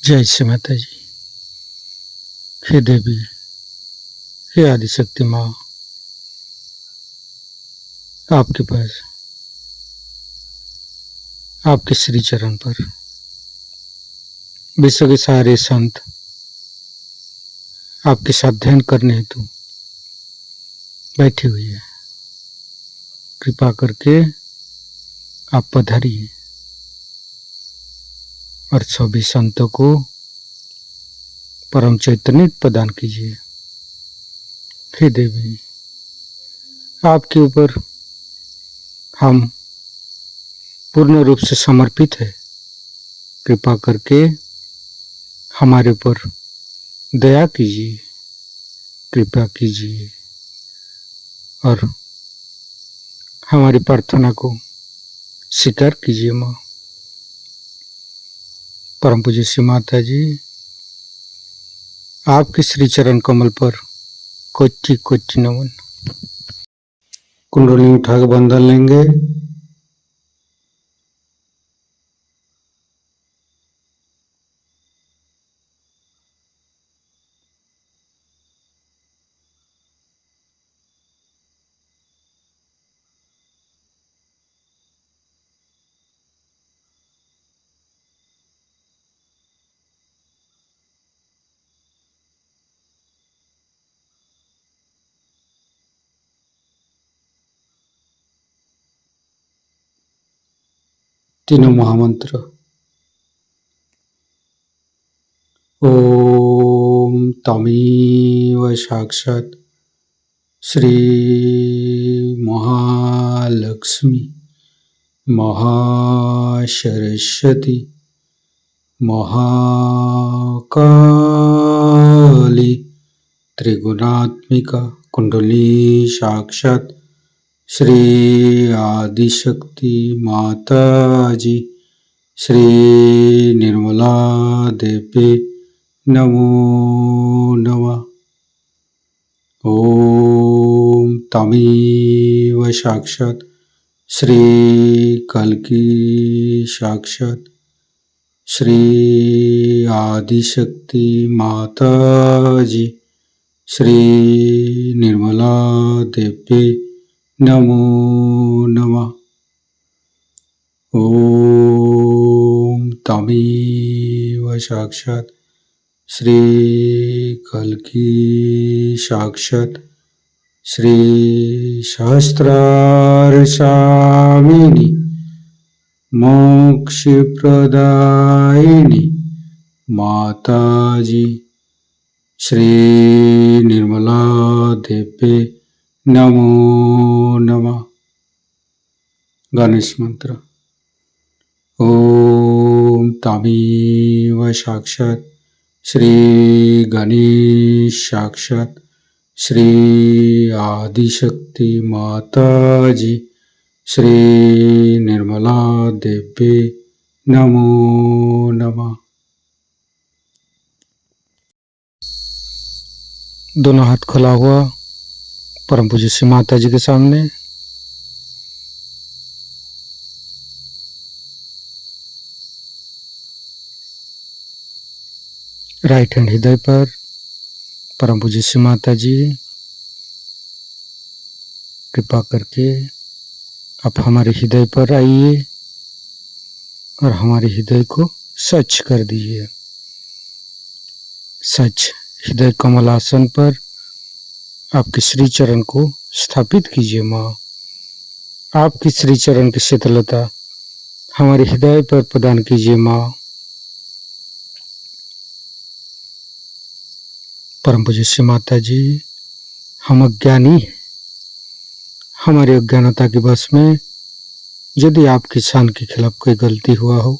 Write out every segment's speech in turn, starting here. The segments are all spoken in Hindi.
जय श्री माता जी। हे देवी, हे आदिशक्ति माँ, आपके पास आपके श्री चरण पर विश्व के सारे संत आपके साथ ध्यान करने हेतु बैठी हुई है। कृपा करके आप पधारिए और सभी संतों को परम चैतन्य प्रदान कीजिए। हे देवी, आपके ऊपर हम पूर्ण रूप से समर्पित है। कृपा करके हमारे ऊपर दया कीजिए, कृपा कीजिए और हमारी प्रार्थना को स्वीकार कीजिए। माँ परम पूज्य श्री माता जी, आपके श्री चरण कमल पर कोटि कोटि नमन। कुंडली उठा के बंधन लेंगे। तीनों महामंत्र। ओम तमेव साक्षात् श्री महालक्ष्मी महासरस्वती महाकाली त्रिगुणात्मिका कुंडली साक्षात् श्री आदिशक्ति माता जी श्री निर्मला देवी नमो नमः। ओम तमेव साक्षात् श्री कल्की साक्षात् श्री आदिशक्ति माता जी श्री निर्मला देवी नमो नमः। ओम तमेव साक्षात् श्री कल्की साक्षात् श्री सहस्रार स्वामिनी मोक्ष प्रदायिनी माता जी श्री निर्मला देवी नमो नमः। गणेश मंत्र। ओम तमेव साक्षात् श्री गणेश साक्षात् श्री आदिशक्ति माता जी श्री निर्मला देवी नमो नमः। दोनों हाथ खुला हुआ परम पूज्य श्री माता जी के सामने। राइट हैंड हृदय पर। परम पूज्य श्री माता जी, कृपा करके आप हमारे हृदय पर आइए और हमारे हृदय को स्वच्छ कर दीजिए। सच हृदय कमलासन पर आपके श्री चरण को स्थापित कीजिए। माँ, आपकी श्री चरण की शीतलता हमारे हृदय पर प्रदान कीजिए। माँ, परम पूज्य श्री माता जी, हम अज्ञानी हैं। हमारी अज्ञानता के वश में यदि आपकी शान के खिलाफ कोई गलती हुआ हो,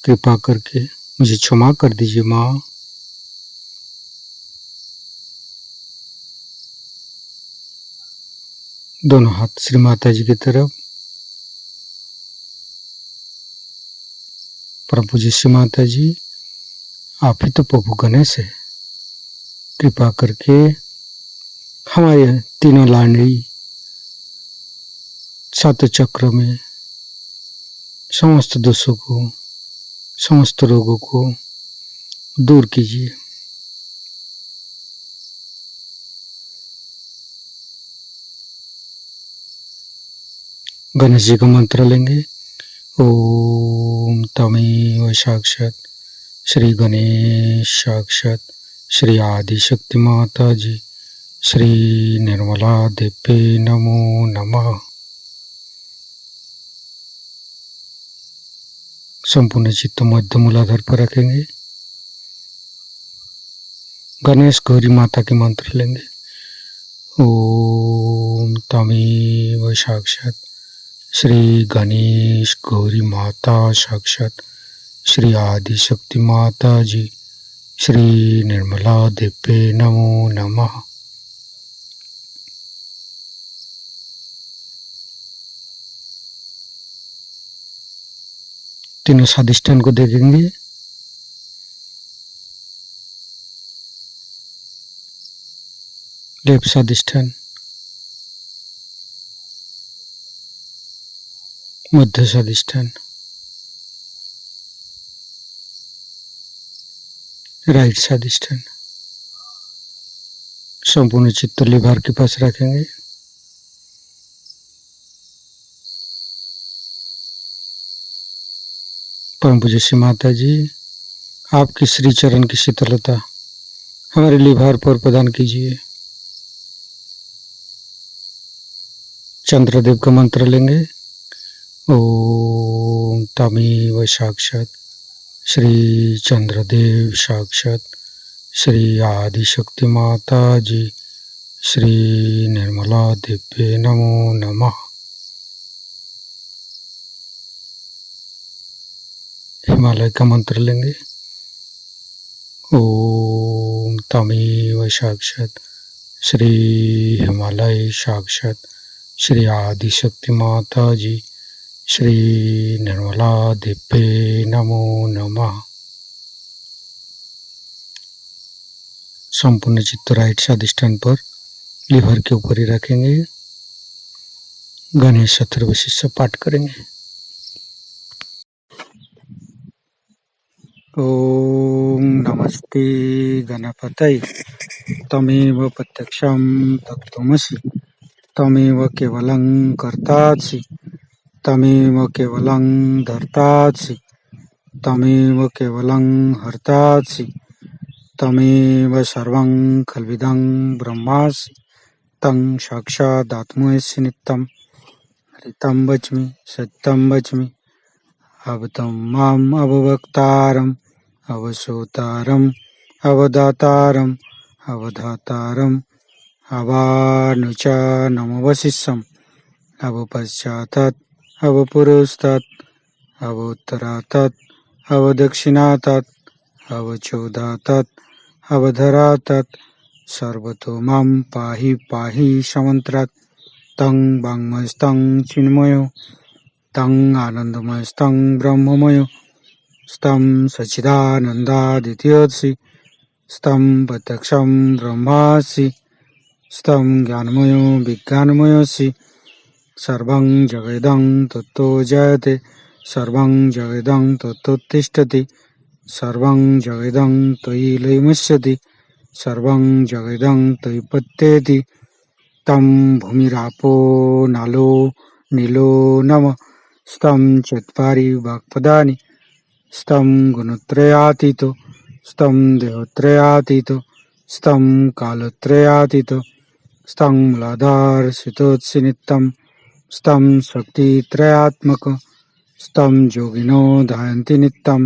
कृपा करके मुझे क्षमा कर दीजिए। माँ, दोनों हाथ श्री माता जी की तरफ। परम पूज्य श्री माता जी, आप ही तो प्रभु गणेश है। कृपा करके हमारे तीनों लाडली सात चक्र में समस्त दोषों को, समस्त रोगों को दूर कीजिए। गणेश जी का मंत्र लेंगे। ओम तमेव साक्षात श्री गणेश साक्षात श्री आदि शक्ति माता जी श्री निर्मला देवी नमो नमः। संपूर्ण चित्त मध्य मूलाधार पर रखेंगे। गणेश गौरी माता के मंत्र लेंगे। ओम तमेव साक्षात श्री गणेश गौरी माता साक्षात श्री आदि शक्ति माता जी श्री निर्मला देवी नमो नमः। तीनों स्वादिष्ठान को देखेंगे। लेफ्ट स्वादिष्ठान, मध्य स्वादिष्ठान, राइट स्वादिष्ठान। संपूर्ण चित्त लिभार के पास रखेंगे। परम पूज्य श्री माता जी, आपकी श्री चरण की शीतलता हमारे लिभार पर प्रदान कीजिए। चंद्रदेव का मंत्र लेंगे। ओम तमेव साक्षात श्री चंद्रदेव साक्षात श्री आदि शक्ति माता जी श्री निर्मला देवी नमो नमः। हिमालय का मंत्र लेंगे। ओम तमेव साक्षात श्री हिमालय साक्षात श्री आदि शक्ति माता जी श्री निर्मला देवी नमो नमः। संपूर्ण चित्त राइट स्वादिष्ठान पर लिवर के ऊपर ही रखेंगे। गणेश अथर्वशीर्ष पाठ करेंगे। ओम नमस्ते गणपतये तमेव प्रत्यक्षं तत्त्वमसि तमेव केवलं कर्तासि तमेव केवलं धर्तासि तमेव केवलं हर्तासि तमेव सर्वं खल्विदं ब्रह्मासि तं साक्षादात्मसि नित्यं हरितं वच्मि सत्यं वच्मि अवतं माम् अववक्तारम् अवसोतारम् अवदातारम् अवधातारम् अवानुचानमवशिष्यम् अवपश्चातात् अवपुरस्तात् अवोत्तरातात् अवदक्षिणातात् अवचोदातात् अवधरातात् सर्वतो मां पाहि पाहि समन्त्रात् तं वाङ्मयस्तं चिन्मयो तं आनन्दमयस्तं ब्रह्ममयो स्तं सच्चिदानन्दादित्यसि स्तं प्रत्यक्षं ब्रह्मासि स्तं ज्ञानमयो विज्ञानमयोऽसि सर्वं जगदं तत्तो जयते सर्वं जगदं तत्तोत्तिष्ठति सर्वं जगदं त्वयि लयमस्यति सर्वं जगदं त्वयि पत्येति तं भूमिरापो नालो नीलो नमः स्तं चत्वारि वाक्पदानि स्तं गुणत्रयातीतो स्तं देहत्रयातीतो स्तं कालत्रयातीतो स्तं मूलाधारस्थितोऽसि नित्यं स्तं शक्तित्रयात्मक स्तं योगिनो ध्यायन्ति नित्यं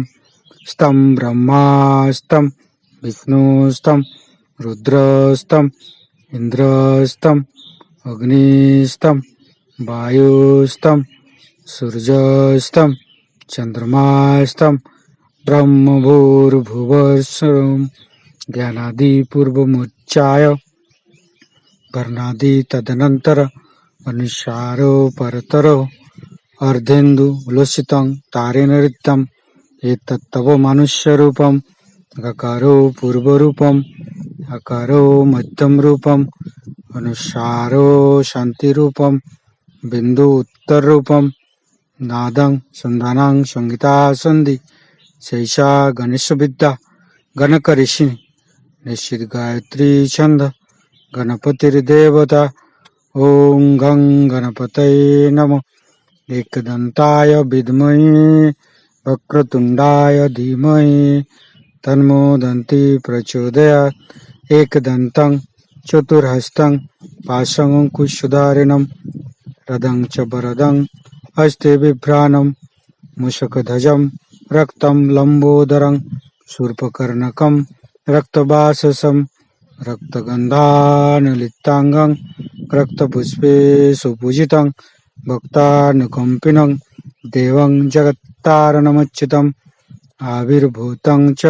स्तं ब्रह्मास्तं विष्णुस्तं रुद्रस्तं इन्द्रस्तं अग्निस्तं वायुस्तं सूर्यस्तं चन्द्रमास्तं ब्रह्मभूर्भुवस्सुरं ज्ञानादिपूर्वमुच्चाय वर्णादि तदनन्तर अनुसारो परतरो अर्धेन्दु उल्लसितं तारेण ऋतं एतत्तव मनुष्यरूपम् अकारो पूर्वरूपम् अकारो मध्यम रूपम् अनुसारो शान्तिरूपम् बिन्दु उत्तररूपम् नादं सन्धानं संगीता सन्धि शैषा गणेशविद्या गणक ऋषि निश्चित गायत्री छंद गणपतिर्देवता ओम गं गणपतये नमः। एकदंताय विद्महे वक्रतुंडाय धीमहि तन्नो दन्ति प्रचोदयात्। एकदन्तं चतुर्हस्तं पाशमङ्कुशधारिणं रदं च वरदं हस्ते बिभ्राणं मूषकध्वजं रक्तं लम्बोदरं शूर्पकर्णकं रक्तवाससं रक्तगन्धानुलिप्ताङ्गं रक्तपुष्पे सुपूजितं भक्तानुकम्पिनं देवं जगत्तारणमच्युतम् आविर्भूतं च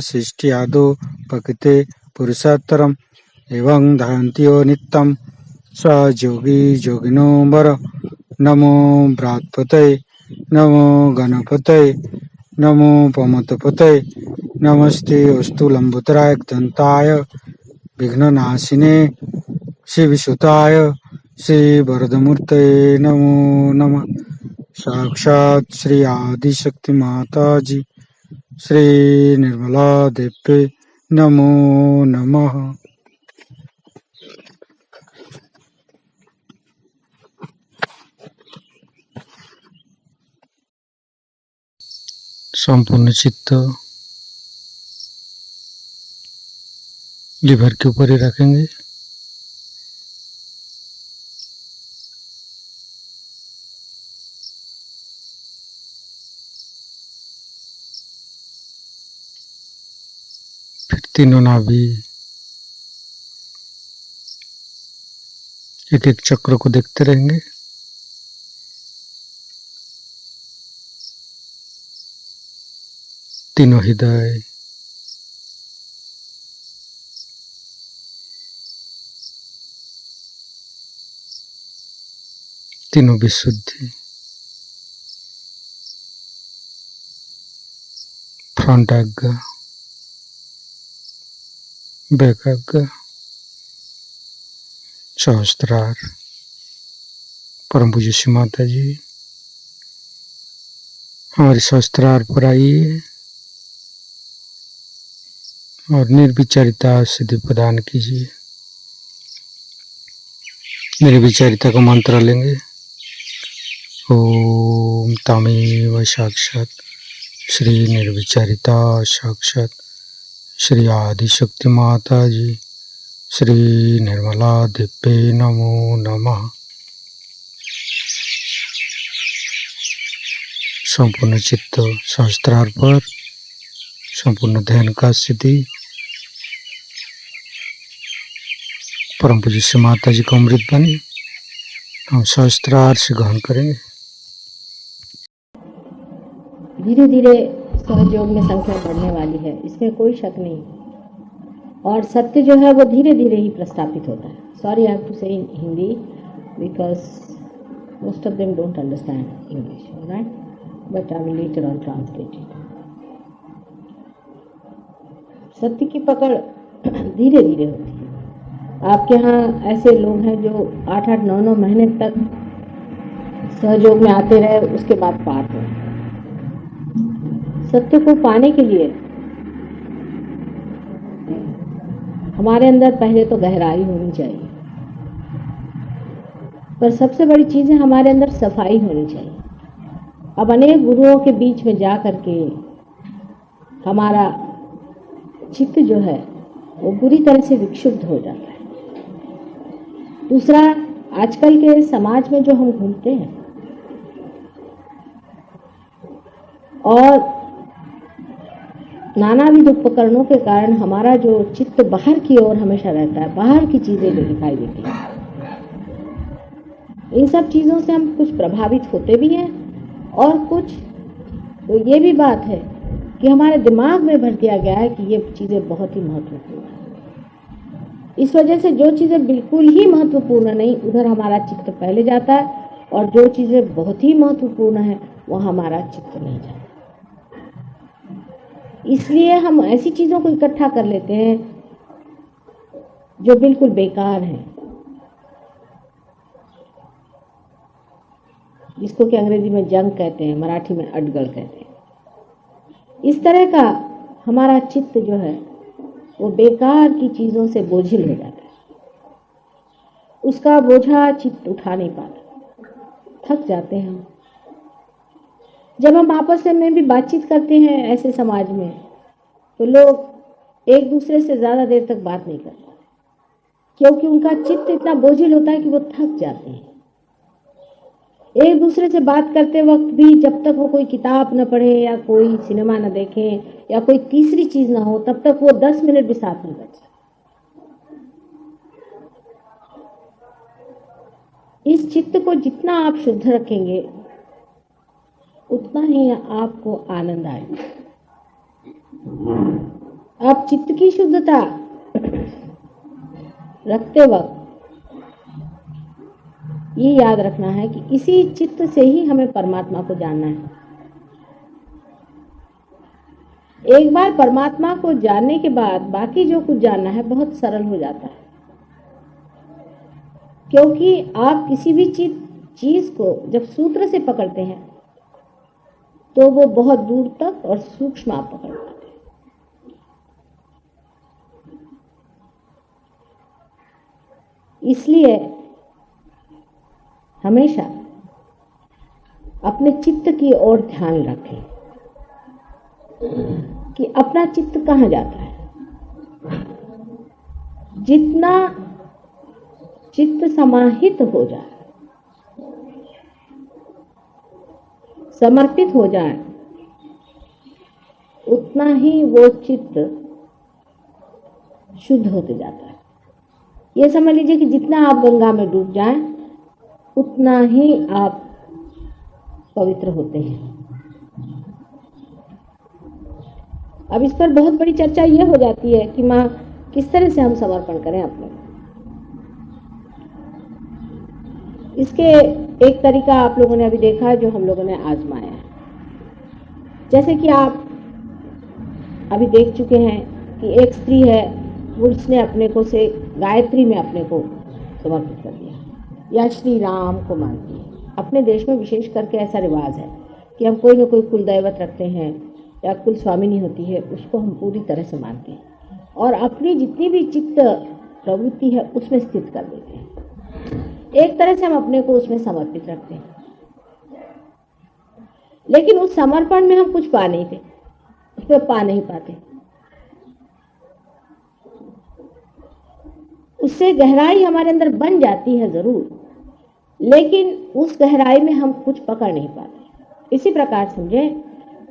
सृष्ट्यादौ प्रकृते पुरुषोत्तरम् एवं धान्त्यो नित्यं स योगी योगिनो वर। नमो बृहत्पतये नमो गणपतये नमो पमतपतये नमस्ते अस्तु लंबोदराय दंताय विघ्ननाशिने शिवसुताय श्रीवरदमूर्तये नमो नमः। साक्षात् श्री आदिशक्ति माता जी श्री निर्मला देवी नमो नमः। संपूर्ण चित्त लीवर के ऊपर ही रखेंगे। फिर तीनों नाभि एक एक चक्र को देखते रहेंगे। तीनों हृदय तीनों विशुद्धि फ्रंट आज्ञा बैक आज्ञा सहस्त्रार। परम पूज्य श्री माता जी हमारे सहस्त्रार पर आइए और निर्विचारिता सिद्धि प्रदान कीजिए। निर्विचारिता का मंत्र लेंगे। ओम तमेव साक्षात श्री निर्विचारिता साक्षात श्री आदिशक्ति माता जी श्री निर्मला देवी नमो नमः। संपूर्ण चित्त सहस्त्रार पर संपूर्ण ध्यान का स्थिति परम पूज्य श्री माता जी का अमृत बनी हम सहस्त्रार से ग्रहण करेंगे। धीरे धीरे सहयोग में संख्या बढ़ने वाली है, इसमें कोई शक नहीं। और सत्य जो है वो धीरे धीरे ही प्रस्थापित होता है। Sorry I have to say in Hindi because most of them don't understand English, right, but I will later on translate it. सत्य की पकड़ धीरे धीरे होती है। आपके यहाँ ऐसे लोग हैं जो 8-8, 9-9 महीने तक सहयोग में आते रहे, उसके बाद पार हुए। सत्य को पाने के लिए हमारे अंदर पहले तो गहराई होनी चाहिए, पर सबसे बड़ी चीज है हमारे अंदर सफाई होनी चाहिए। अब अनेक गुरुओं के बीच में जा करके हमारा चित्त जो है वो बुरी तरह से विक्षुब्ध हो जाता है। दूसरा, आजकल के समाज में जो हम घूमते हैं और नानाविध उपकरणों के कारण हमारा जो चित्त बाहर की ओर हमेशा रहता है, बाहर की चीजें जो दिखाई देती हैं, इन सब चीजों से हम कुछ प्रभावित होते भी हैं और कुछ तो ये भी बात है कि हमारे दिमाग में भर दिया गया है कि ये चीजें बहुत ही महत्वपूर्ण है। इस वजह से जो चीजें बिल्कुल ही महत्वपूर्ण नहीं, उधर हमारा चित्त पहले जाता है, और जो चीजें बहुत ही महत्वपूर्ण है वहाँ हमारा चित्त नहीं जाता। इसलिए हम ऐसी चीजों को इकट्ठा कर लेते हैं जो बिल्कुल बेकार हैं, जिसको कि अंग्रेजी में जंक कहते हैं, मराठी में अडगल कहते हैं। इस तरह का हमारा चित्त जो है वो बेकार की चीज़ों से बोझिल हो जाता है, उसका बोझा चित्त उठा नहीं पाता, थक जाते हैं हम। जब हम आपस में भी बातचीत करते हैं ऐसे समाज में, तो लोग एक दूसरे से ज़्यादा देर तक बात नहीं करते, क्योंकि उनका चित्त इतना बोझिल होता है कि वो थक जाते हैं। एक दूसरे से बात करते वक्त भी जब तक वो कोई किताब न पढ़े या कोई सिनेमा न देखें या कोई तीसरी चीज ना हो, तब तक वो 10 मिनट भी साथ नहीं बैठ सकते। इस चित्त को जितना आप शुद्ध रखेंगे उतना ही आपको आनंद आएगा। आप चित्त की शुद्धता रखते वक्त ये याद रखना है कि इसी चित्त से ही हमें परमात्मा को जानना है। एक बार परमात्मा को जानने के बाद बाकी जो कुछ जानना है बहुत सरल हो जाता है, क्योंकि आप किसी भी चीज को जब सूत्र से पकड़ते हैं तो वो बहुत दूर तक और सूक्ष्म आप पकड़ पाते हैं। इसलिए हमेशा अपने चित्त की ओर ध्यान रखें कि अपना चित्त कहाँ जाता है। जितना चित्त समाहित हो जाए, समर्पित हो जाए, उतना ही वो चित्त शुद्ध होते जाता है। ये समझ लीजिए कि जितना आप गंगा में डूब जाएं, उतना ही आप पवित्र होते हैं। अब इस पर बहुत बड़ी चर्चा ये हो जाती है कि माँ किस तरह से हम समर्पण करें अपने। इसके एक तरीका आप लोगों ने अभी देखा है, जो हम लोगों ने आजमाया है। जैसे कि आप अभी देख चुके हैं कि एक स्त्री है, उसने अपने को से गायत्री में अपने को समर्पित कर दिया या श्री राम को मानती है। अपने देश में विशेष करके ऐसा रिवाज है कि हम कोई ना कोई कुल दैवत रखते हैं या कुल स्वामिनी होती है, उसको हम पूरी तरह से मानते हैं और अपनी जितनी भी चित्त प्रवृत्ति है उसमें स्थित कर देते हैं। एक तरह से हम अपने को उसमें समर्पित रखते हैं, लेकिन उस समर्पण में हम कुछ पा नहीं थे, उसमें पा नहीं पाते। उससे गहराई हमारे अंदर बन जाती है जरूर, लेकिन उस गहराई में हम कुछ पकड़ नहीं पाते। इसी प्रकार समझे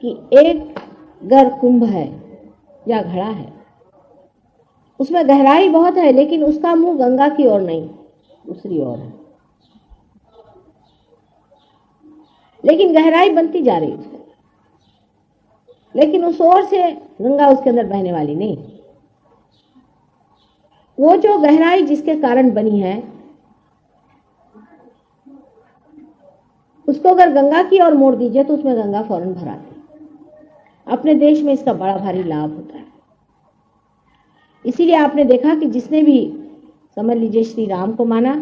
कि एक गर कुंभ है या घड़ा है, उसमें गहराई बहुत है, लेकिन उसका मुंह गंगा की ओर नहीं, दूसरी ओर है। लेकिन गहराई बनती जा रही है, लेकिन उस ओर से गंगा उसके अंदर बहने वाली नहीं। वो जो गहराई जिसके कारण बनी है, उसको अगर गंगा की ओर मोड़ दीजिए तो उसमें गंगा फौरन भर आती है। अपने देश में इसका बड़ा भारी लाभ होता है। इसीलिए आपने देखा कि जिसने भी समझ लीजिए श्री राम को माना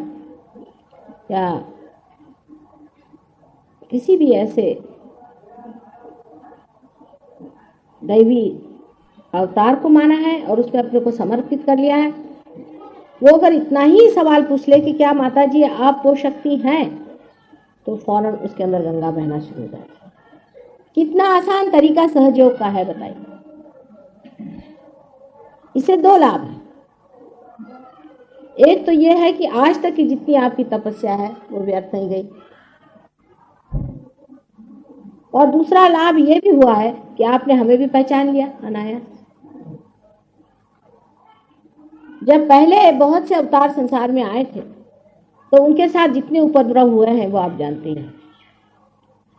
या किसी भी ऐसे दैवी अवतार को माना है और उसमें अपने को समर्पित कर लिया है, वो अगर इतना ही सवाल पूछ ले कि क्या माता जी आप वो शक्ति हैं, तो फौरन उसके अंदर गंगा बहना शुरू हो जाती है। कितना आसान तरीका सहयोग का है बताइए। इससे दो लाभ हैं। एक तो यह है कि आज तक की जितनी आपकी तपस्या है वो व्यर्थ नहीं गई, और दूसरा लाभ यह भी हुआ है कि आपने हमें भी पहचान लिया अनायास। जब पहले बहुत से अवतार संसार में आए थे तो उनके साथ जितने उपद्रव हुए हैं वो आप जानते हैं,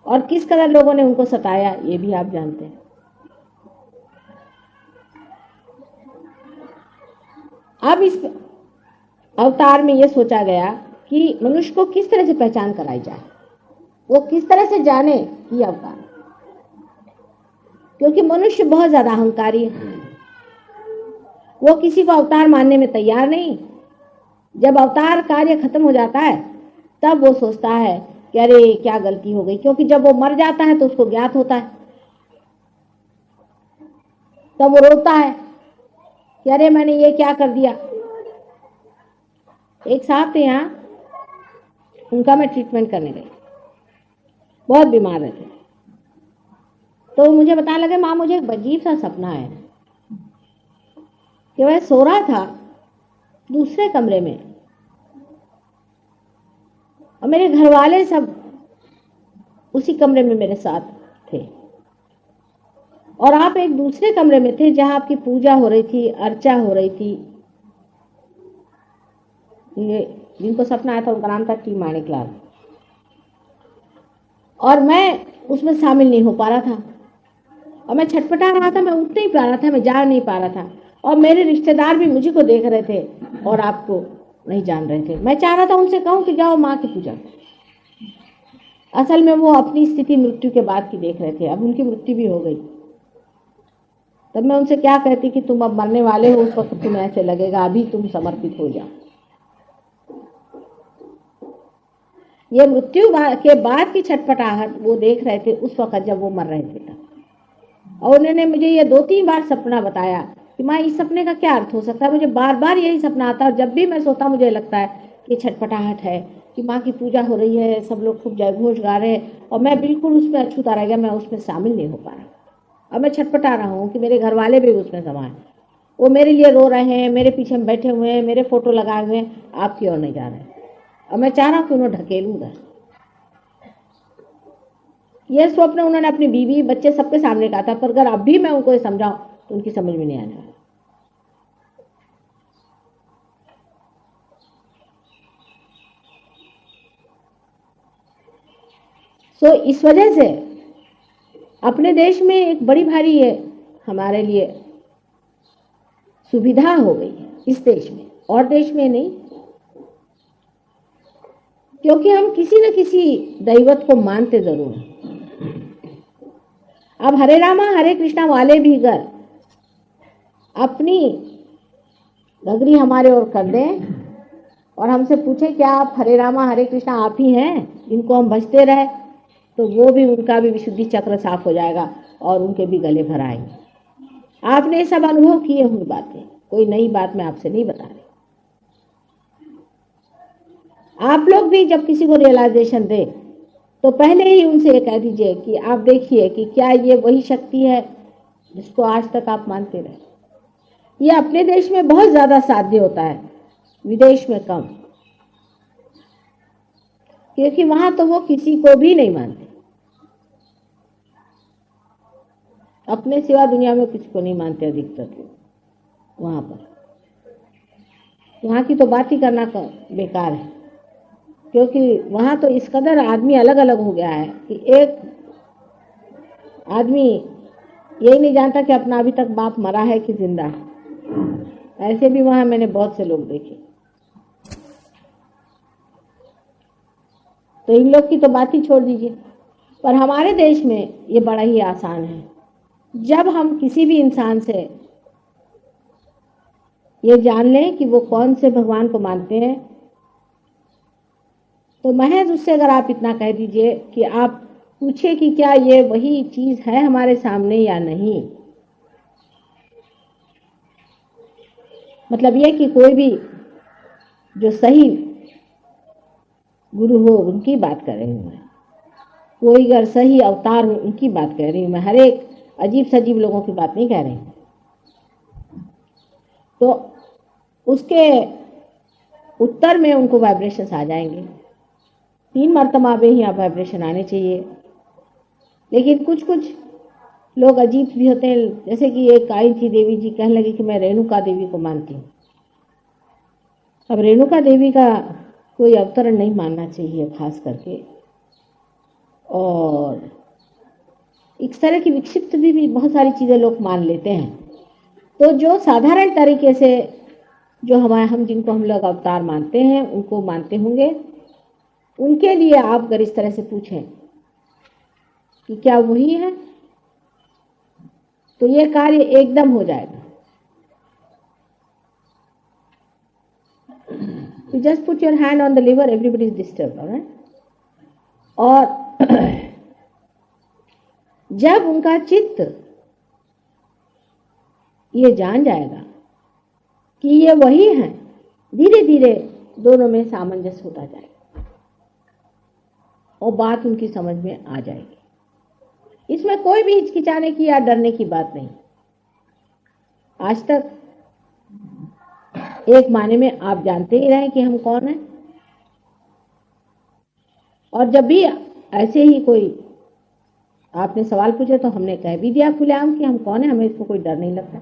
और किस कदर लोगों ने उनको सताया ये भी आप जानते हैं। अब इस अवतार में यह सोचा गया कि मनुष्य को किस तरह से पहचान कराई जाए, वो किस तरह से जाने कि अवतार, क्योंकि मनुष्य बहुत ज्यादा अहंकारी है। वो किसी को अवतार मानने में तैयार नहीं। जब अवतार कार्य खत्म हो जाता है तब वो सोचता है कि अरे क्या गलती हो गई, क्योंकि जब वो मर जाता है तो उसको ज्ञात होता है। तब वो रोता है कि अरे मैंने ये क्या कर दिया। एक साहब थे यहाँ, उनका मैं ट्रीटमेंट करने गई, बहुत बीमार रहते, तो मुझे बताने लगे माँ मुझे एक अजीब सा सपना है कि वह सो रहा था दूसरे कमरे में और मेरे घर वाले सब उसी कमरे में मेरे साथ थे और आप एक दूसरे कमरे में थे जहां आपकी पूजा हो रही थी, अर्चा हो रही थी। ये जिनको सपना आया था उनका नाम था टी माणिकलाल, और मैं उसमें शामिल नहीं हो पा रहा था और मैं छटपटा रहा था, मैं उठ नहीं पा रहा था, मैं जा नहीं पा रहा था और मेरे रिश्तेदार भी मुझे को देख रहे थे और आपको नहीं जान रहे थे। मैं चाह रहा था उनसे कहूं कि जाओ माँ की पूजा करो। असल में वो अपनी स्थिति मृत्यु के बाद की देख रहे थे, अब उनकी मृत्यु भी हो गई। तब मैं उनसे क्या कहती कि तुम अब मरने वाले हो, उस वक्त तुम्हें ऐसे लगेगा अभी तुम समर्पित हो जाओ। ये मृत्यु के बाद की छटपटाहट वो देख रहे थे उस वक्त जब वो मर रहे थे तब। और उन्होंने मुझे ये 2-3 बार सपना बताया कि माँ इस सपने का क्या अर्थ हो सकता है। मुझे बार बार यही सपना आता है और जब भी मैं सोता मुझे लगता है कि छटपटाहट है कि माँ की पूजा हो रही है, सब लोग खूब जय घोष गा रहे हैं और मैं बिल्कुल उसमें अछूता रह गया, मैं उसमें शामिल नहीं हो पा रहा। अब मैं छटपटा रहा हूँ कि मेरे घर वाले भी उसमें समा है, वो मेरे लिए रो रहे हैं, मेरे पीछे में बैठे हुए हैं, मेरे फोटो लगाए हुए हैं, आपकी ओर नहीं जा रहे हैं और मैं चाह रहा हूँ कि उन्हें ढकेलूंगा। यह स्वप्न उन्होंने अपनी बीवी बच्चे सबके सामने कहा था, पर अगर अब भी मैं उनको समझाऊं तो उनकी समझ में नहीं आने वाला। सो इस वजह से अपने देश में एक बड़ी भारी है हमारे लिए सुविधा हो गई है इस देश में, और देश में नहीं, क्योंकि हम किसी न किसी दैवत को मानते जरूर हैं। अब हरे रामा हरे कृष्णा वाले भी अगर अपनी गगरी हमारे ओर कर दें और हमसे पूछे क्या आप हरे रामा हरे कृष्णा आप ही हैं इनको हम भजते रहे, तो वो भी उनका भी विशुद्धि चक्र साफ हो जाएगा और उनके भी गले भर आएंगे। आपने सब अनुभव किए हुए बातें, कोई नई बात मैं आपसे नहीं बता रही। आप लोग भी जब किसी को रियलाइजेशन दे तो पहले ही उनसे ये कह दीजिए कि आप देखिए कि क्या ये वही शक्ति है जिसको आज तक आप मानते रहे। ये अपने देश में बहुत ज्यादा साध्य होता है, विदेश में कम, क्योंकि वहां तो वो किसी को भी नहीं मानते, अपने सिवा दुनिया में किसी को नहीं मानते अधिकतर लोग वहां पर। वहां की तो बात ही करना बेकार है, क्योंकि वहां तो इस कदर आदमी अलग अलग हो गया है कि एक आदमी यही नहीं जानता कि अपना अभी तक बाप मरा है कि जिंदा है। ऐसे भी वहां मैंने बहुत से लोग देखे। तो इन लोग की तो बात ही छोड़ दीजिए। पर हमारे देश में ये बड़ा ही आसान है, जब हम किसी भी इंसान से ये जान लें कि वो कौन से भगवान को मानते हैं, तो महज उससे अगर आप इतना कह दीजिए कि आप पूछे कि क्या ये वही चीज है हमारे सामने या नहीं, मतलब ये कि कोई भी जो सही गुरु हो उनकी बात कर रही हूं मैं, कोई अगर सही अवतार हो उनकी बात कह रही हूं मैं, हर एक अजीब सजीब लोगों की बात नहीं कह रही हूं। तो उसके उत्तर में उनको वाइब्रेशंस आ जाएंगे। 3 मर्तबा में ही आप वाइब्रेशन आने चाहिए। लेकिन कुछ कुछ लोग अजीब भी होते हैं, जैसे कि एक आई थी देवी जी, कहने लगी कि मैं रेणुका देवी को मानती हूँ। अब रेणुका देवी का कोई अवतरण नहीं मानना चाहिए खास करके, और इस तरह की विक्षिप्त भी बहुत सारी चीजें लोग मान लेते हैं। तो जो साधारण तरीके से जो हम जिनको हम लोग अवतार मानते हैं उनको मानते होंगे, उनके लिए आप अगर इस तरह से पूछें कि क्या वही है, तो ये कार्य एकदम हो जाएगा। You just put your hand on the liver, everybody is disturbed, alright? और जब उनका चित्त ये जान जाएगा कि ये वही हैं, धीरे धीरे दोनों में सामंजस्य होता जाएगा और बात उनकी समझ में आ जाएगी। इसमें कोई भी हिचकिचाने की या डरने की बात नहीं। आज तक एक माने में आप जानते ही रहे कि हम कौन हैं, और जब भी ऐसे ही कोई आपने सवाल पूछे तो हमने कह भी दिया खुलेआम कि हम कौन है, हमें इसको कोई डर नहीं लगता।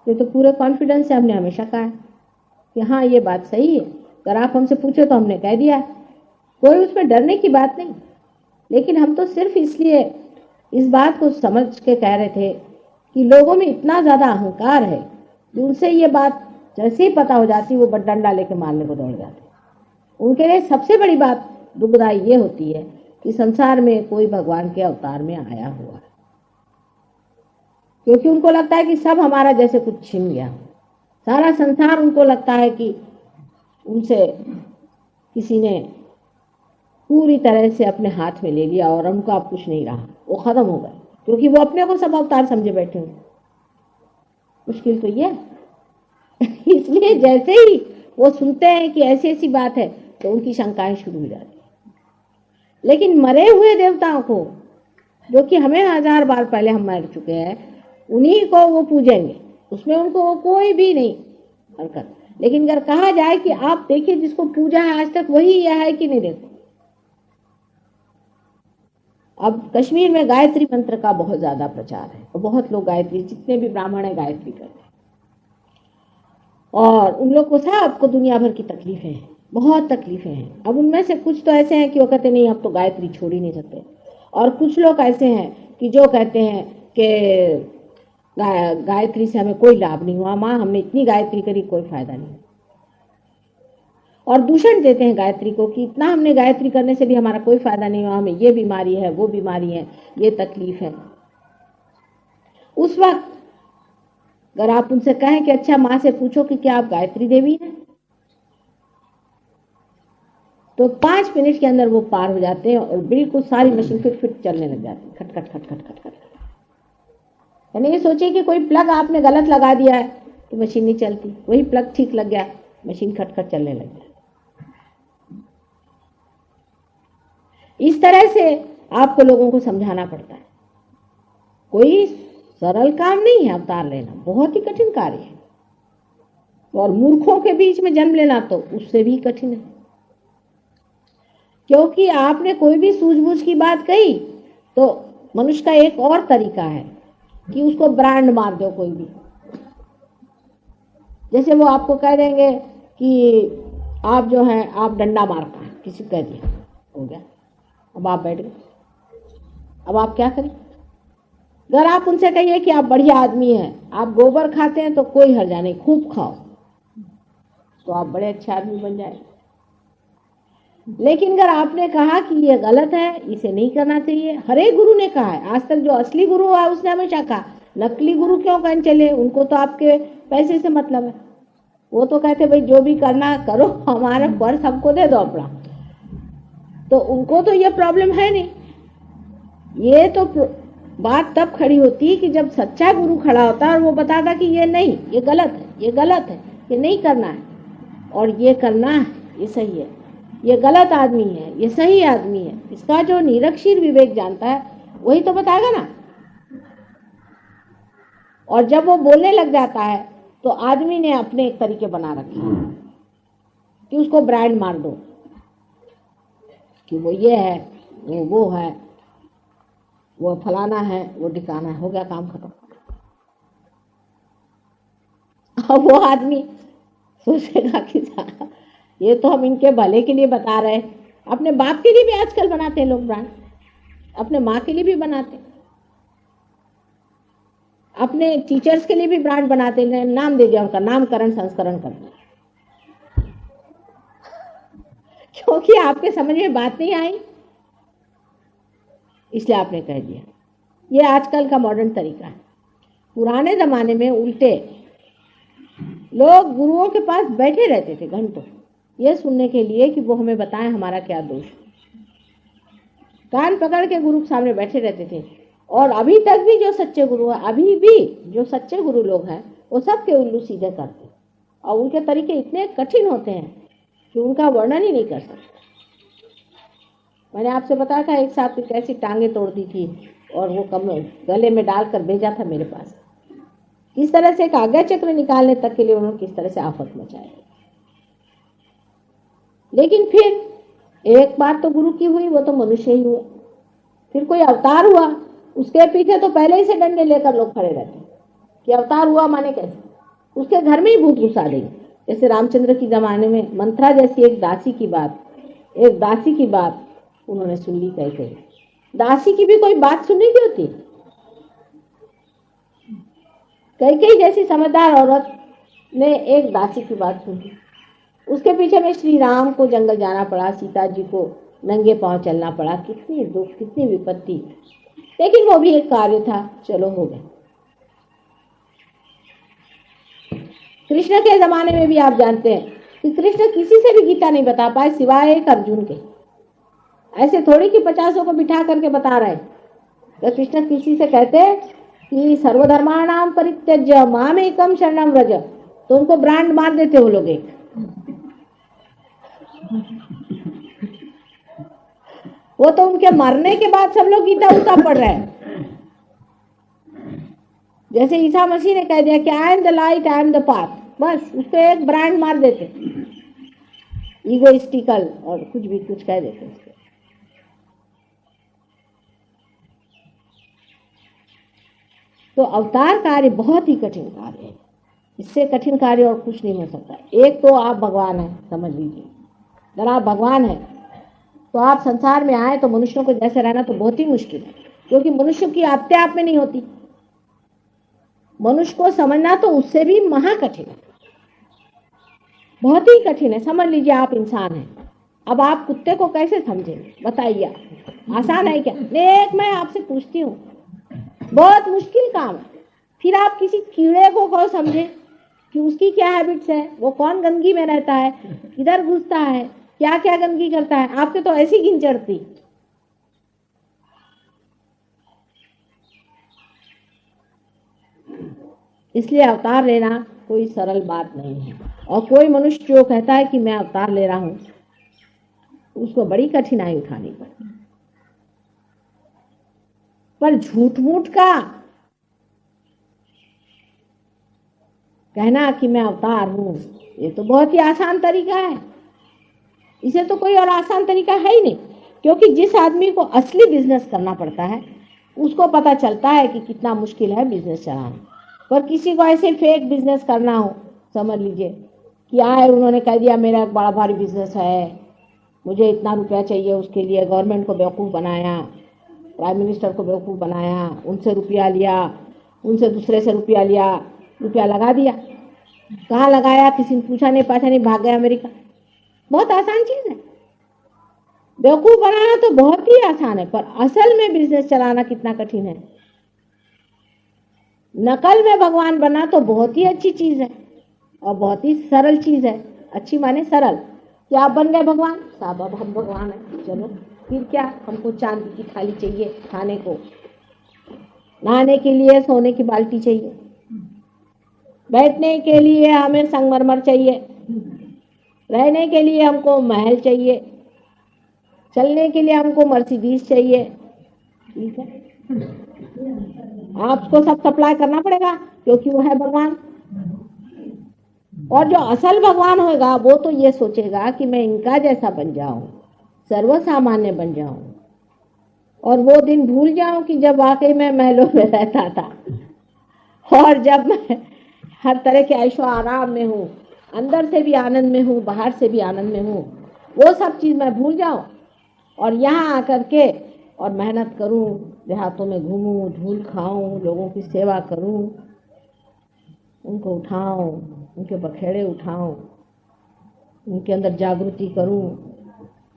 ये तो पूरे कॉन्फिडेंस से हमने हमेशा कहा है कि हाँ ये बात सही है। अगर आप हमसे पूछे तो हमने कह दिया, कोई उसमें डरने की बात नहीं। लेकिन हम तो सिर्फ इसलिए इस बात को समझ के कह रहे थे कि लोगों में इतना ज़्यादा अहंकार है कि उनसे ये बात जैसे ही पता हो जाती वो डंडा लेके मारने को दौड़ जाते। उनके लिए सबसे बड़ी बात दुखदाई ये होती है कि संसार में कोई भगवान के अवतार में आया हुआ है, क्योंकि उनको लगता है कि सब हमारा जैसे कुछ छिन गया। सारा संसार उनको लगता है कि उनसे किसी ने पूरी तरह से अपने हाथ में ले लिया और उनका अब कुछ नहीं रहा, वो खत्म हो गए, क्योंकि वो अपने को सब अवतार समझे बैठे हुए। मुश्किल तो ये है। इसलिए जैसे ही वो सुनते हैं कि ऐसी ऐसी बात है तो उनकी शंकाएं शुरू हो जाती है। लेकिन मरे हुए देवताओं को, जो कि हमें 1000 बार पहले हम मर चुके हैं, उन्हीं को वो पूजेंगे, उसमें उनको कोई भी नहीं हरकत। लेकिन अगर कहा जाए कि आप देखिए जिसको पूजा है आज तक वही यह है कि नहीं, देखो अब कश्मीर में गायत्री मंत्र का बहुत ज्यादा प्रचार है और बहुत लोग गायत्री, जितने भी ब्राह्मण है गायत्री करते हैं, और उन लोग को सबको दुनिया भर की तकलीफें हैं, बहुत तकलीफें हैं। अब उनमें से कुछ तो ऐसे हैं कि वो कहते नहीं अब तो गायत्री छोड़ ही नहीं सकते, और कुछ लोग ऐसे हैं कि जो कहते हैं कि गायत्री से हमें कोई लाभ नहीं हुआ, माँ हमने इतनी गायत्री करी कोई फायदा नहीं, और दूषण देते हैं गायत्री को कि इतना हमने गायत्री करने से भी हमारा कोई फायदा नहीं हुआ, हमें ये बीमारी है, वो बीमारी है, ये तकलीफ है। उस वक्त अगर आप उनसे कहें कि अच्छा माँ से पूछो कि क्या आप गायत्री देवी हैं, तो 5 मिनट के अंदर वो पार हो जाते हैं और बिल्कुल सारी मशीन फिट चलने लग जाती है, खट खट खट खट खट खट। यानी ये सोचिए कि कोई प्लग आपने गलत लगा दिया है तो मशीन नहीं चलती, वही प्लग ठीक लग गया, मशीन खट खट चलने लग गया। इस तरह से आपको लोगों को समझाना पड़ता है। कोई सरल काम नहीं है अवतार लेना, बहुत ही कठिन कार्य है, और मूर्खों के बीच में जन्म लेना तो उससे भी कठिन है, क्योंकि आपने कोई भी सूझबूझ की बात कही तो मनुष्य का एक और तरीका है कि उसको ब्रांड मार दो कोई भी। जैसे वो आपको कह देंगे कि आप जो है आप डंडा मारता है, किसी को कह दिया, हो गया, अब आप बैठ गए, अब आप क्या करें। अगर आप उनसे कहिए कि आप बढ़िया आदमी हैं, आप गोबर खाते हैं तो कोई हर्जा नहीं, खूब खाओ, तो आप बड़े अच्छे आदमी बन जाए। लेकिन अगर आपने कहा कि ये गलत है, इसे नहीं करना चाहिए, हर एक गुरु ने कहा है, आज तक जो असली गुरु है उसने हमेशा कहा, नकली गुरु क्यों कहने चले, उनको तो आपके पैसे से मतलब है, वो तो कहते भाई जो भी करना करो, हमारा पर्स हमको दे दो अपना, तो उनको तो ये प्रॉब्लम है नहीं। ये तो बात तब खड़ी होती कि जब सच्चा गुरु खड़ा होता और वो बताता कि ये नहीं, ये गलत है, ये गलत है, ये नहीं करना है, और ये करना है, ये सही है, ये गलत आदमी है, ये सही आदमी है। इसका जो निरक्षीर विवेक जानता है वही तो बताएगा ना। और जब वो बोलने लग जाता है तो आदमी ने अपने एक तरीके बना रखे कि उसको ब्रांड मार दो कि वो ये है, वो है, वो फलाना है, वो ठिकाना है, हो गया काम खत्म। अब वो आदमी सोचेगा कि ये तो हम इनके भले के लिए बता रहे हैं। अपने बाप के लिए भी आजकल बनाते हैं लोग ब्रांड, अपने माँ के लिए भी बनाते हैं, अपने टीचर्स के लिए भी ब्रांड बनाते हैं, नाम दे दिया उनका, नामकरण संस्करण कर दिया, क्योंकि आपके समझ में बात नहीं आई इसलिए आपने कह दिया। ये आजकल का मॉडर्न तरीका है। पुराने जमाने में उल्टे लोग गुरुओं के पास बैठे रहते थे घंटों, ये सुनने के लिए कि वो हमें बताएं हमारा क्या दोष। कान पकड़ के गुरु के सामने बैठे रहते थे और अभी तक भी जो सच्चे गुरु हैं, अभी भी जो सच्चे गुरु लोग हैं, वो सबके उल्लू सीधे करते हैं और उनके तरीके इतने कठिन होते हैं कि उनका वर्णन ही नहीं कर सकते। मैंने आपसे बताया था एक साथ कैसी टांगे तोड़ दी थी और वो गले में डालकर भेजा था मेरे पास। किस तरह से एक आज्ञा चक्र निकालने तक के लिए उन्होंने किस तरह से आफत मचाई। लेकिन फिर एक बात तो गुरु की हुई, वो तो मनुष्य ही हुआ। फिर कोई अवतार हुआ, उसके पीछे तो पहले ही से डंडे लेकर लोग खड़े रहते कि अवतार हुआ माने कैसे, उसके घर में ही भूत घुसा देंगे। जैसे रामचंद्र की जमाने में मंत्रा जैसी एक दासी की बात उन्होंने सुन ली। कहीं दासी की भी कोई बात सुनने की होती। कई जैसी समझदार औरत ने एक दासी की बात सुनी, उसके पीछे में श्री राम को जंगल जाना पड़ा, सीता जी को नंगे पांव चलना पड़ा, कितनी दुख कितनी विपत्ति, लेकिन वो भी एक कार्य था, चलो हो गया। कृष्ण के जमाने में भी आप जानते हैं कि कृष्ण किसी से भी गीता नहीं बता पाए सिवाय एक अर्जुन के। ऐसे थोड़ी कि 50 को बिठा करके बता रहे। तो कृष्ण किसी से कहते कि सर्वधर्माणाम परित्यज्य मामेकम शरणम व्रज, तो उनको ब्रांड मार देते वो लोग एक। वो तो उनके मरने के बाद सब लोग गीता उल्टा पढ़ रहे हैं। जैसे ईसा मसीह ने कह दिया कि I am the light, I am the path, बस उसको एक ब्रांड मार देते, ईगोइस्टिकल और कुछ कह देते उसको। तो अवतार कार्य बहुत ही कठिन कार्य है, इससे कठिन कार्य और कुछ नहीं हो सकता। एक तो आप भगवान हैं, समझ लीजिए, अगर आप भगवान हैं तो आप संसार में आए तो मनुष्यों को जैसे रहना तो बहुत ही मुश्किल है, क्योंकि मनुष्य की हत्या आप में नहीं होती। मनुष्य को समझना तो उससे भी महा कठिन है, बहुत ही कठिन है। समझ लीजिए आप इंसान हैं, अब आप कुत्ते को कैसे समझेंगे बताइए, आसान है क्या? एक मैं आपसे पूछती हूँ, बहुत मुश्किल काम है। फिर आप किसी कीड़े को समझे कि उसकी क्या हैबिट्स है, वो कौन गंदगी में रहता है, किधर घुसता है, क्या क्या गंदगी करता है, आपके तो ऐसी गिन चढ़ती। इसलिए अवतार लेना कोई सरल बात नहीं है, और कोई मनुष्य जो कहता है कि मैं अवतार ले रहा हूं, उसको बड़ी कठिनाई उठानी पड़ती। पर झूठ मूठ का कहना कि मैं अवतार हूं, ये तो बहुत ही आसान तरीका है। इसे तो कोई और आसान तरीका है ही नहीं, क्योंकि जिस आदमी को असली बिजनेस करना पड़ता है उसको पता चलता है कि कितना मुश्किल है बिजनेस चलाना। पर किसी को ऐसे फेक बिजनेस करना हो, समझ लीजिए कि आए उन्होंने कह दिया मेरा एक बड़ा भारी बिजनेस है, मुझे इतना रुपया चाहिए, उसके लिए गवर्नमेंट को बेवकूफ़ बनाया, प्राइम मिनिस्टर को बेवकूफ़ बनाया, उनसे रुपया लिया, उनसे दूसरे से रुपया लिया, रुपया लगा दिया। कहाँ लगाया किसी ने पूछा नहीं पाछा नहीं, भाग गया अमेरिका। बहुत आसान चीज़ है, बेवकूफ़ बनाना तो बहुत ही आसान है, पर असल में बिजनेस चलाना कितना कठिन है। नकल में भगवान बना तो बहुत ही अच्छी चीज़ है और बहुत ही सरल चीज़ है। अच्छी माने सरल, कि आप बन गए भगवान, साहब अब हम भगवान हैं, चलो फिर क्या, हमको चांदी की थाली चाहिए खाने को, नहाने के लिए सोने की बाल्टी चाहिए, बैठने के लिए हमें संगमरमर चाहिए, रहने के लिए हमको महल चाहिए, चलने के लिए हमको मर्सिडीज चाहिए। ठीक है, आपको सब सप्लाई करना पड़ेगा क्योंकि वो है भगवान। और जो असल भगवान होगा वो तो ये सोचेगा कि मैं इनका जैसा बन जाऊं, सर्वसामान्य बन जाऊं, और वो दिन भूल जाऊं कि जब वाकई में महलों में रहता था, और जब मैं हर तरह के ऐशो आराम में हूँ, अंदर से भी आनंद में हूँ, बाहर से भी आनंद में हूँ, वो सब चीज़ मैं भूल जाऊं और यहाँ आकर के और मेहनत करूं, देहातों में घूमूं, धूल खाऊं, लोगों की सेवा करूं, उनको उठाऊं, उनके बखेड़े उठाऊं, उनके अंदर जागृति करूं।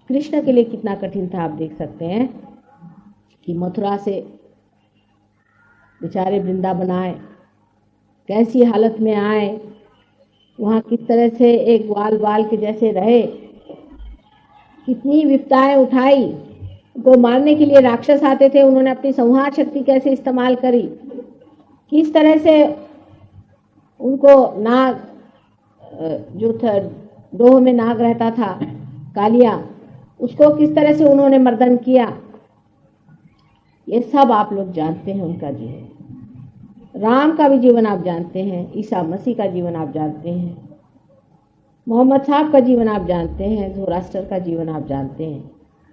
कृष्ण के लिए कितना कठिन था आप देख सकते हैं कि मथुरा से बेचारे वृंदावन आए, कैसी हालत में आए, वहाँ किस तरह से एक बाल के जैसे रहे, कितनी विपदाएं उठाई, को मारने के लिए राक्षस आते थे, उन्होंने अपनी संहार शक्ति कैसे इस्तेमाल करी, किस तरह से उनको नाग जो था, डोह में नाग रहता था कालिया, उसको किस तरह से उन्होंने मर्दन किया, ये सब आप लोग जानते हैं उनका जीवन। राम का भी जीवन आप जानते हैं, ईसा मसीह का जीवन आप जानते हैं, मोहम्मद साहब का जीवन आप जानते हैं, ज़ोरास्टर का जीवन आप जानते हैं।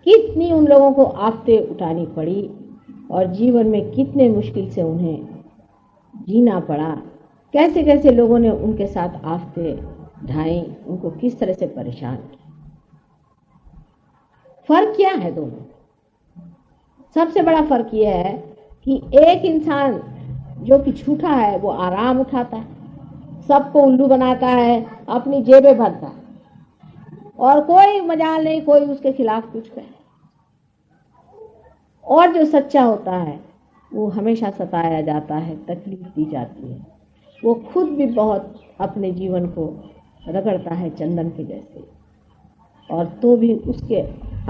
कितनी उन लोगों को आफतें उठानी पड़ी और जीवन में कितने मुश्किल से उन्हें जीना पड़ा, कैसे कैसे लोगों ने उनके साथ आफतें ढाई, उनको किस तरह से परेशान किया। फर्क क्या है दोनों? सबसे बड़ा फर्क यह है कि एक इंसान जो कि झूठा है वो आराम उठाता है, सबको उल्लू बनाता है, अपनी जेबें भरता है और कोई मजाल नहीं कोई उसके खिलाफ कुछ कहे। और जो सच्चा होता है वो हमेशा सताया जाता है, तकलीफ दी जाती है, वो खुद भी बहुत अपने जीवन को रगड़ता है चंदन के जैसे, और तो भी उसके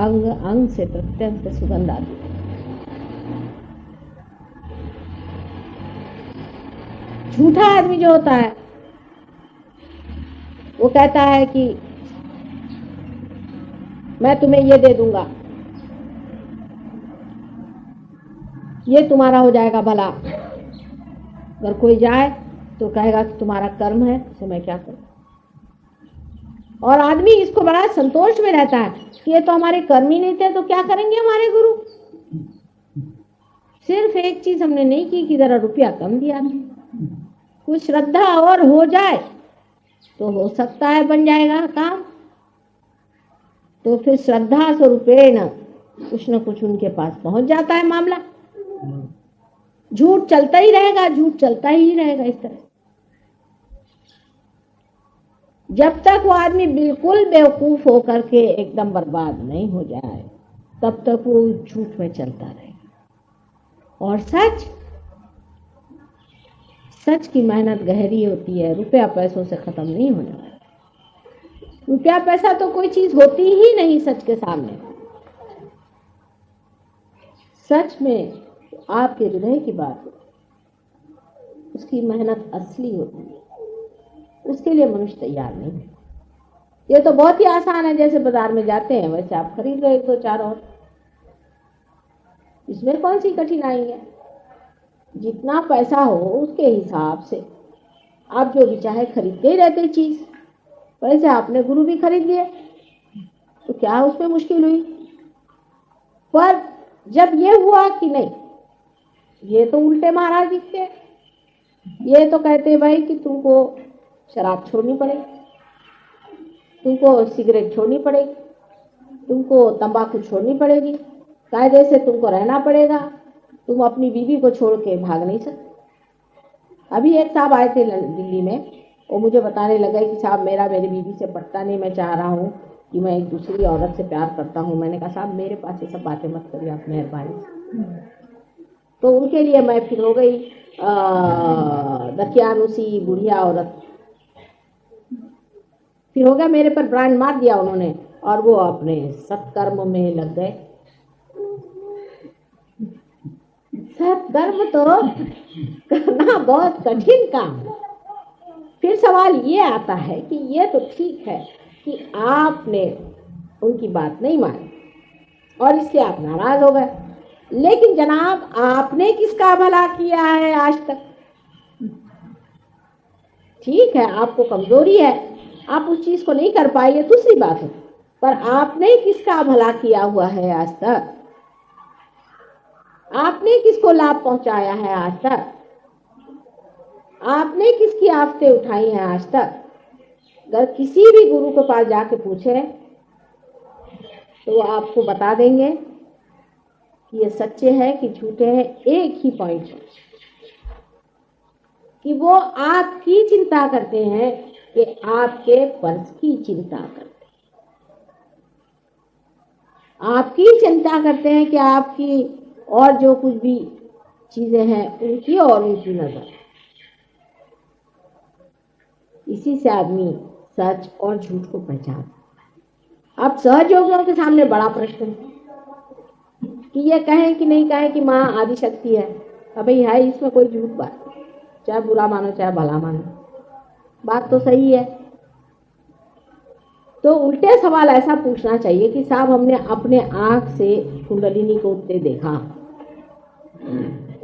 अंग अंग से प्रत्यंग से सुगंध आती है। झूठा आदमी जो होता है वो कहता है कि मैं तुम्हें ये दे दूंगा, ये तुम्हारा हो जाएगा भला। अगर कोई जाए तो कहेगा कि तुम्हारा कर्म है, तो मैं क्या करूं। और आदमी इसको बड़ा संतोष में रहता है कि ये तो हमारे कर्म ही नहीं थे, तो क्या करेंगे हमारे गुरु। सिर्फ एक चीज हमने नहीं की कि जरा रुपया कम दिया, कुछ श्रद्धा और हो जाए तो हो सकता है बन जाएगा काम। तो फिर श्रद्धा स्वरूपे न कुछ उनके पास पहुंच जाता है मामला। झूठ चलता ही रहेगा, झूठ चलता ही रहेगा इस तरह। जब तक वो आदमी बिल्कुल बेवकूफ होकर के एकदम बर्बाद नहीं हो जाए तब तक वो झूठ में चलता रहेगा। और सच की मेहनत गहरी होती है, रुपया पैसों से खत्म नहीं होने वाला। रुपया पैसा तो कोई चीज होती ही नहीं सच के सामने। सच में आपके हृदय की बात होती है, उसकी मेहनत असली होती है, उसके लिए मनुष्य तैयार नहीं है। ये तो बहुत ही आसान है, जैसे बाजार में जाते हैं वैसे आप खरीद लो 1-2-4 और, इसमें कौन सी कठिनाई है। जितना पैसा हो उसके हिसाब से आप जो भी चाहे खरीदते ही रहते चीज। वैसे आपने गुरु भी खरीद लिए तो क्या उसमें मुश्किल हुई। पर जब ये हुआ कि नहीं, ये तो उल्टे महाराज दिखते, ये तो कहते भाई कि तुमको शराब छोड़नी पड़ेगी, तुमको सिगरेट छोड़नी पड़ेगी, तुमको तंबाकू छोड़नी पड़ेगी, कायदे से तुमको रहना पड़ेगा, तुम अपनी बीवी को छोड़ के भाग नहीं सकते। अभी एक साहब आए थे दिल्ली में, वो मुझे बताने लगा कि साहब मेरी बीवी से पटता नहीं, मैं चाह रहा हूँ कि मैं एक दूसरी औरत से प्यार करता हूँ। मैंने कहा साहब मेरे पास ये सब बातें मत करिए आप मेहरबानी। तो उनके लिए मैं फिर हो गई दकियानुसी बुढ़िया औरत। फिर हो गया, मेरे पर ब्रांड मार दिया उन्होंने और वो अपने सत्कर्म में लग गए। सत्कर्म तो करना बहुत कठिन काम है। फिर सवाल ये आता है कि ये तो ठीक है कि आपने उनकी बात नहीं मानी और इसलिए आप नाराज हो गए, लेकिन जनाब आपने किसका भला किया है आज तक। ठीक है आपको कमजोरी है, आप उस चीज को नहीं कर पाए, ये दूसरी बात है, पर आपने किसका भला किया हुआ है आज तक। आपने किसको लाभ पहुंचाया है आज तक। आपने किसकी आफतें उठाई हैं आज तक। अगर किसी भी गुरु के पास जाके पूछे तो वो आपको बता देंगे कि ये सच्चे हैं कि झूठे हैं। एक ही पॉइंट है कि वो आपकी चिंता करते हैं कि आपके पर्स की चिंता करते हैं, आपकी चिंता करते हैं कि आपकी और जो कुछ भी चीजें हैं उनकी और उनकी नजर। इसी से आदमी सच और झूठ को पहचान। अब सहयोगियों के सामने बड़ा प्रश्न है, कि ये कहें कि नहीं कहें कि माँ आदि शक्ति है, अभी है, इसमें कोई झूठ बात नहीं, चाहे बुरा मानो चाहे भला मानो, बात तो सही है। तो उल्टे सवाल ऐसा पूछना चाहिए कि साहब हमने अपने आंख से कुंडलिनी को उठते देखा,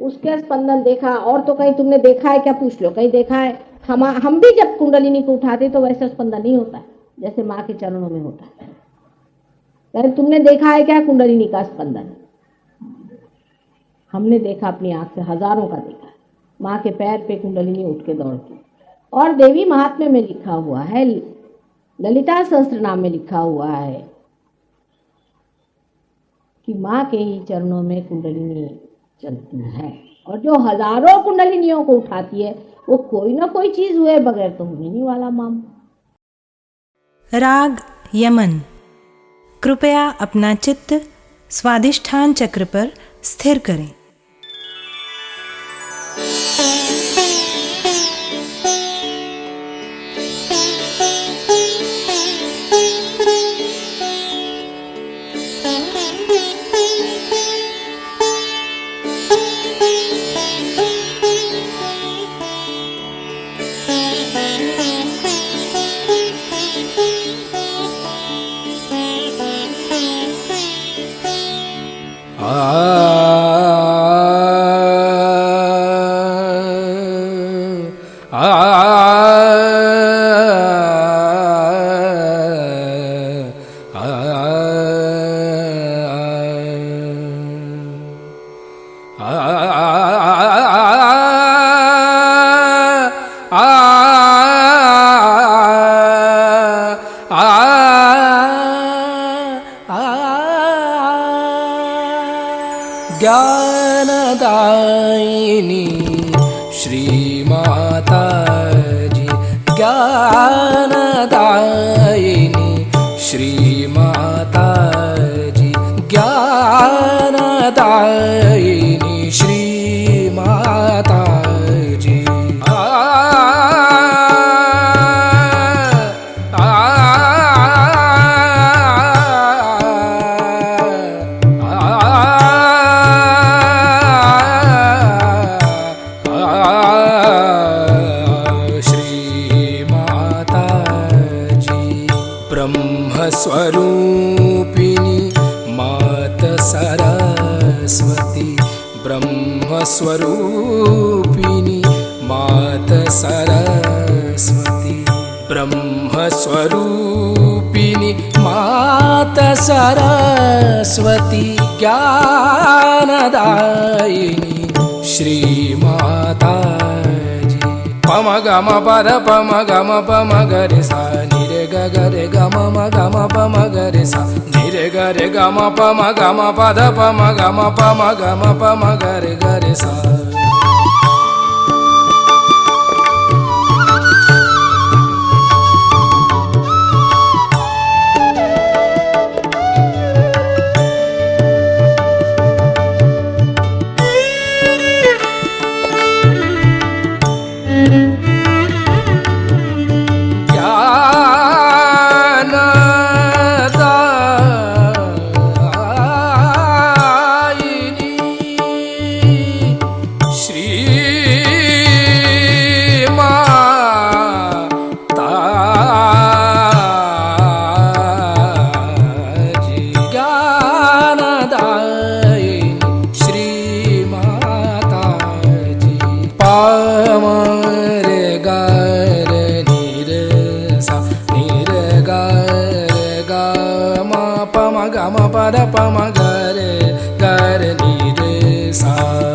उसके स्पंदन देखा, और तो कहीं तुमने देखा है क्या, पूछ लो, कहीं देखा है? हम भी जब कुंडलिनी को उठाते तो वैसे स्पंदन नहीं होता है जैसे माँ के चरणों में होता है। कहीं तुमने देखा है क्या कुंडलिनी का स्पंदन? हमने देखा, अपनी आंख से हजारों का देखा, माँ के पैर पे कुंडलिनी उठ के दौड़ती। और देवी महात्म्य में लिखा हुआ है, ललिता सहस्त्र नाम में लिखा हुआ है कि माँ के ही चरणों में कुंडलिनी चलती है, और जो हजारों कुंडलिनियों को उठाती है वो कोई ना कोई चीज हुए बगैर तो होने नहीं वाला माम। राग यमन। कृपया अपना चित्त स्वादिष्ठान चक्र पर स्थिर करें। ज्ञानदायिनी श्रीमाताजी, ज्ञानदायिनी श्रीमाताजी, ज्ञानदायिनी श्रीमाताजी। स्वरूपिणी मात सरस्वती, ब्रह्मस्वरूपिणी मात सरस्वती, ब्रह्मस्वरूपिणी मात सरस्वती, ज्ञानदायिनी श्रीमाताजी। पम गम पद पम गम पम गरे सा निरे ग गरे गम म गम पम गरे सा निरे गरे गम पम गम पद पम गम पम गरे गरे सा। पम गरे गरे निरे सा,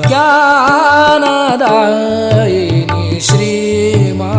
ज्ञानदायिनी श्रीमाताजी।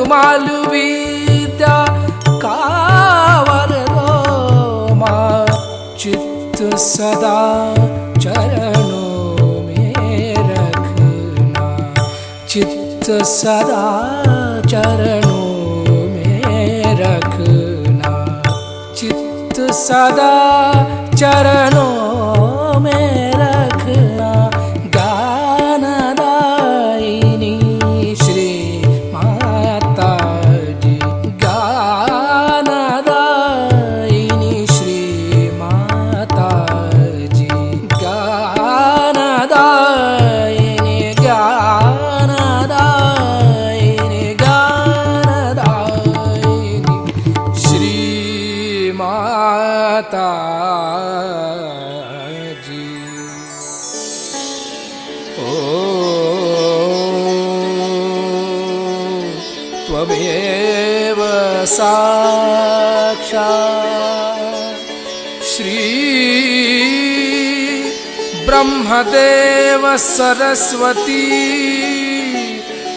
मालु विद्या कावर दो माँ, चित्त सदा चरणों में रखना, चित्त सदा चरणों में रखना, चित्त सदा चरणों में रखना। ज्ञानदायिनी श्री माता जी, ज्ञानदायिनी श्री माता जी, ज्ञानदायिनी ज्ञानदायिनी ज्ञानदायिनी श्री माता जी। ओ त्वमेव साक्षात् श्री ब्रह्मदेव सरस्वती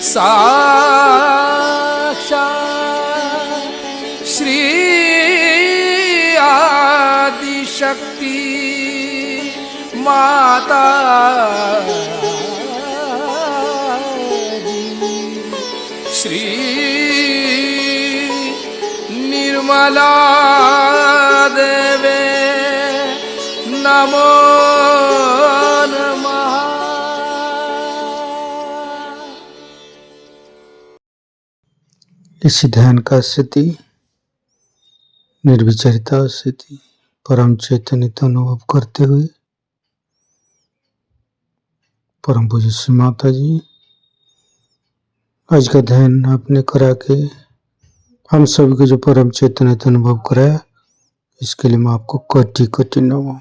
साक्षात् श्री आदिशक्ति माता जी, श्री निर्मला देवे नमो नमः। इसी ध्यान का स्थिति, निर्विचारिता स्थिति, परम चैतन्य का अनुभव करते हुए परम पूज्य श्री माता जी, आज का ध्यान आपने करा के हम सभी को जो परम चैतन्य का अनुभव कराया, इसके लिए मैं आपको कोटि कोटि नमः।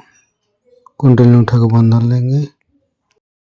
कुंडली उठा के बंधन लेंगे।